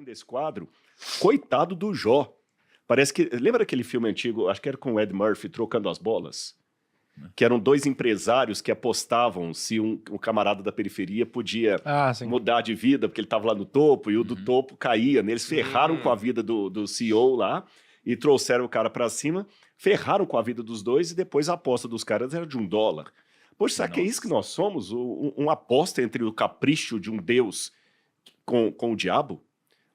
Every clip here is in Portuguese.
Desse quadro, coitado do Jó. Parece que. Lembra aquele filme antigo, acho que era com o Ed Murphy, Trocando as Bolas? Que eram dois empresários que apostavam se um camarada da periferia podia Sim. mudar de vida, porque ele estava lá no topo, e o do topo caía. Eles ferraram com a Hum. vida do CEO lá e trouxeram o cara para cima, ferraram com a vida dos dois, e depois a aposta dos caras era de $1. Poxa, será que é isso que nós somos? Uma aposta entre o capricho de um Deus com o diabo?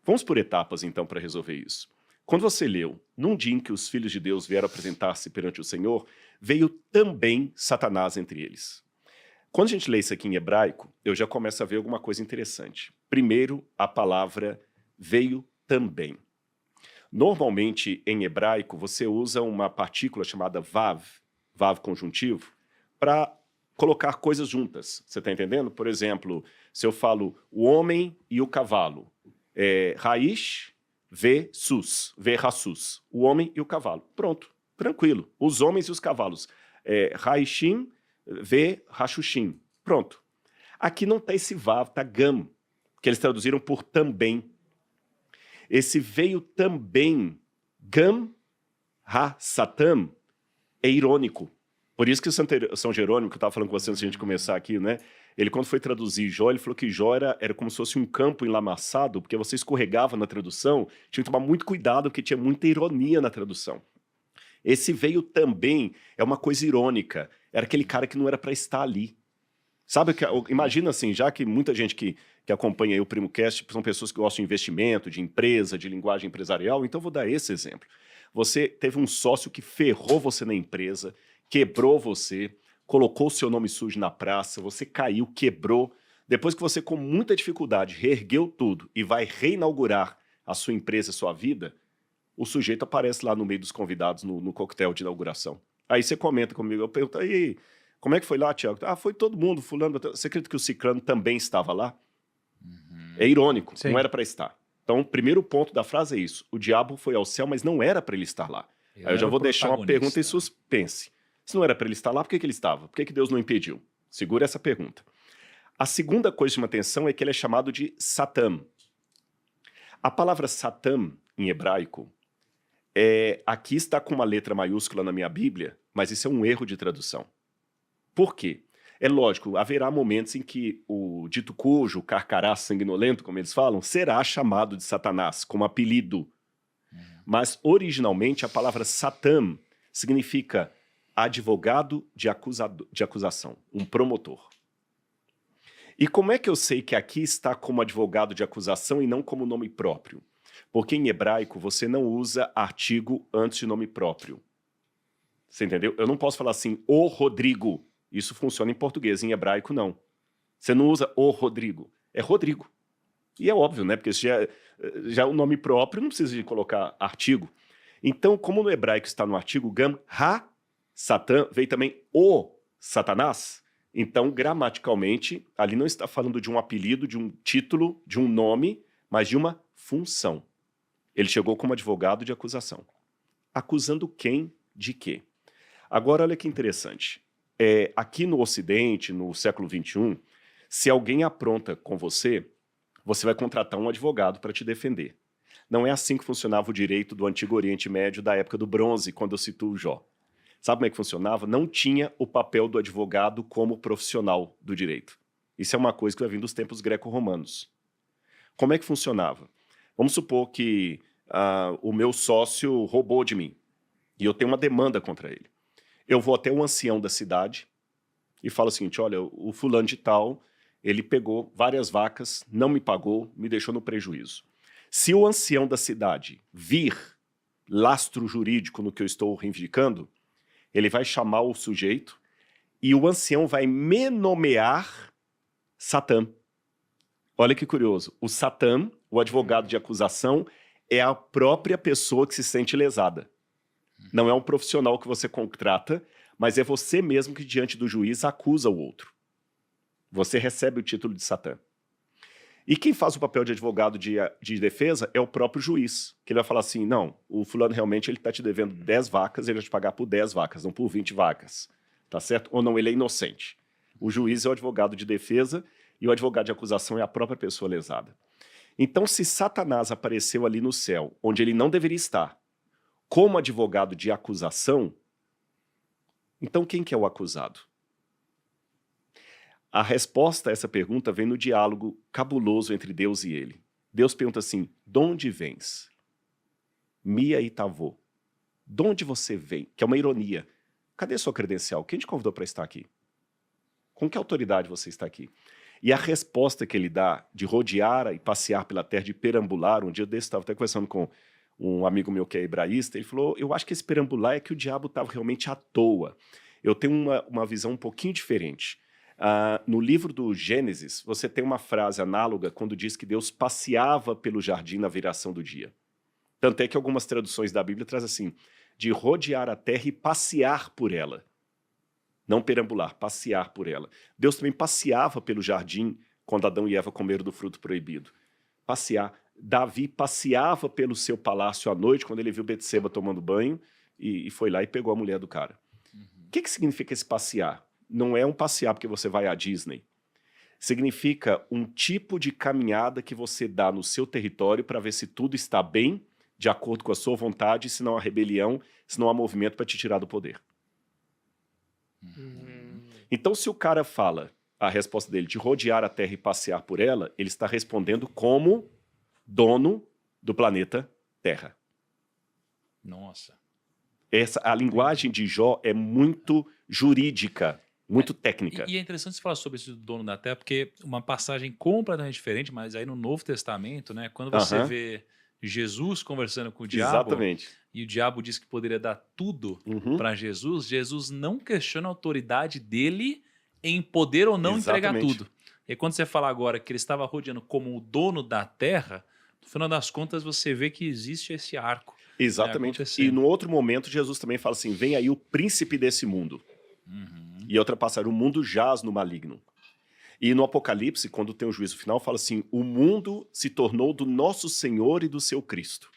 Vamos por etapas, então, para resolver isso. Quando você leu, num dia em que os filhos de Deus vieram apresentar-se perante o Senhor, veio também Satanás entre eles. Quando a gente lê isso aqui em hebraico, eu já começo a ver alguma coisa interessante. Primeiro, a palavra veio também. Normalmente, em hebraico, você usa uma partícula chamada vav, vav conjuntivo, para colocar coisas juntas. Você está entendendo? Por exemplo, se eu falo o homem e o cavalo, raiz, sus, rasus, o homem e o cavalo. Pronto, tranquilo. Os homens e os cavalos. Raishim, rashushim. Pronto. Aqui não está esse vav, está gam, que eles traduziram por também. Esse veio também, gam, satam, é irônico. Por isso que o São Jerônimo, que eu estava falando com você antes de a gente começar aqui, né? Ele, quando foi traduzir Jó, ele falou que Jó era como se fosse um campo enlamaçado, porque você escorregava na tradução, tinha que tomar muito cuidado, porque tinha muita ironia na tradução. Esse veio também é uma coisa irônica, era aquele cara que não era para estar ali. Sabe, imagina assim, já que muita gente que acompanha aí o PrimoCast são pessoas que gostam de investimento, de empresa, de linguagem empresarial, então vou dar esse exemplo. Você teve um sócio que ferrou você na empresa, quebrou você, colocou o seu nome sujo na praça, você caiu, quebrou. Depois que você, com muita dificuldade, reergueu tudo e vai reinaugurar a sua empresa, a sua vida, o sujeito aparece lá no meio dos convidados no coquetel de inauguração. Aí você comenta comigo, eu pergunto, aí, como é que foi lá, Tiago? Foi todo mundo, fulano. Você acredita que o ciclano também estava lá? É irônico, Sim. não era para estar. Então, o primeiro ponto da frase é isso. O diabo foi ao céu, mas não era para ele estar lá. Aí eu já vou deixar uma pergunta em suspense. Se não era para ele estar lá, por que ele estava? Por que Deus não impediu? Segura essa pergunta. A segunda coisa que chama atenção é que ele é chamado de Satam. A palavra Satam, em hebraico, aqui está com uma letra maiúscula na minha Bíblia, mas isso é um erro de tradução. Por quê? É lógico, haverá momentos em que o dito cujo, o carcará sanguinolento, como eles falam, será chamado de Satanás, como apelido. Mas, originalmente, a palavra Satam significa advogado de acusação, um promotor. E como é que eu sei que aqui está como advogado de acusação e não como nome próprio? Porque em hebraico você não usa artigo antes de nome próprio. Você entendeu? Eu não posso falar assim, o Rodrigo. Isso funciona em português, em hebraico não. Você não usa o Rodrigo, é Rodrigo. E é óbvio, né? Porque já é um nome próprio, não precisa de colocar artigo. Então, como no hebraico está no artigo gam, Satã, veio também o Satanás. Então, gramaticalmente, ali não está falando de um apelido, de um título, de um nome, mas de uma função. Ele chegou como advogado de acusação. Acusando quem de quê? Agora, olha que interessante. Aqui no Ocidente, no século XXI, se alguém apronta com você, você vai contratar um advogado para te defender. Não é assim que funcionava o direito do Antigo Oriente Médio da época do Bronze, quando eu cito o Jó. Sabe como é que funcionava? Não tinha o papel do advogado como profissional do direito. Isso é uma coisa que vai vir dos tempos greco-romanos. Como é que funcionava? Vamos supor que o meu sócio roubou de mim e eu tenho uma demanda contra ele. Eu vou até o ancião da cidade e falo o seguinte, olha, o fulano de tal, ele pegou várias vacas, não me pagou, me deixou no prejuízo. Se o ancião da cidade vir lastro jurídico no que eu estou reivindicando, ele vai chamar o sujeito e o ancião vai me nomear Satã. Olha que curioso. O Satã, o advogado de acusação, é a própria pessoa que se sente lesada. Não é um profissional que você contrata, mas é você mesmo que, diante do juiz, acusa o outro. Você recebe o título de Satã. E quem faz o papel de advogado de defesa é o próprio juiz, que ele vai falar assim, não, o fulano realmente ele está te devendo 10 vacas, ele vai te pagar por 10 vacas, não por 20 vacas, tá certo? Ou não, ele é inocente. O juiz é o advogado de defesa e o advogado de acusação é a própria pessoa lesada. Então, se Satanás apareceu ali no céu, onde ele não deveria estar, como advogado de acusação, então quem que é o acusado? A resposta a essa pergunta vem no diálogo cabuloso entre Deus e ele. Deus pergunta assim, de onde vens? Mia e Tavô. De onde você vem? Que é uma ironia. Cadê sua credencial? Quem te convidou para estar aqui? Com que autoridade você está aqui? E a resposta que ele dá de rodear e passear pela terra, de perambular, um dia desse estava até conversando com um amigo meu que é hebraísta, ele falou, eu acho que esse perambular é que o diabo estava realmente à toa. Eu tenho uma visão um pouquinho diferente. No livro do Gênesis, você tem uma frase análoga quando diz que Deus passeava pelo jardim na viração do dia. Tanto é que algumas traduções da Bíblia trazem assim, de rodear a terra e passear por ela. Não perambular, passear por ela. Deus também passeava pelo jardim quando Adão e Eva comeram do fruto proibido. Passear. Davi passeava pelo seu palácio à noite quando ele viu Betseba tomando banho e foi lá e pegou a mulher do cara. O que significa esse passear? Não é um passear porque você vai à Disney. Significa um tipo de caminhada que você dá no seu território para ver se tudo está bem, de acordo com a sua vontade, se não há rebelião, se não há movimento para te tirar do poder. Então, se o cara fala a resposta dele de rodear a Terra e passear por ela, ele está respondendo como dono do planeta Terra. Nossa. A linguagem de Jó é muito jurídica, muito técnica. E é interessante você falar sobre esse dono da Terra, porque uma passagem completamente diferente, mas aí no Novo Testamento, né, quando você vê Jesus conversando com o diabo, exatamente, e o diabo diz que poderia dar tudo para Jesus, Jesus não questiona a autoridade dele em poder ou não entregar tudo. E quando você fala agora que ele estava rodeando como o dono da terra, no final das contas você vê que existe esse arco. Exatamente. E no outro momento Jesus também fala assim, vem aí o príncipe desse mundo. E outra passagem, o mundo jaz no maligno. E no Apocalipse, quando tem o juízo final, fala assim, o mundo se tornou do nosso Senhor e do seu Cristo.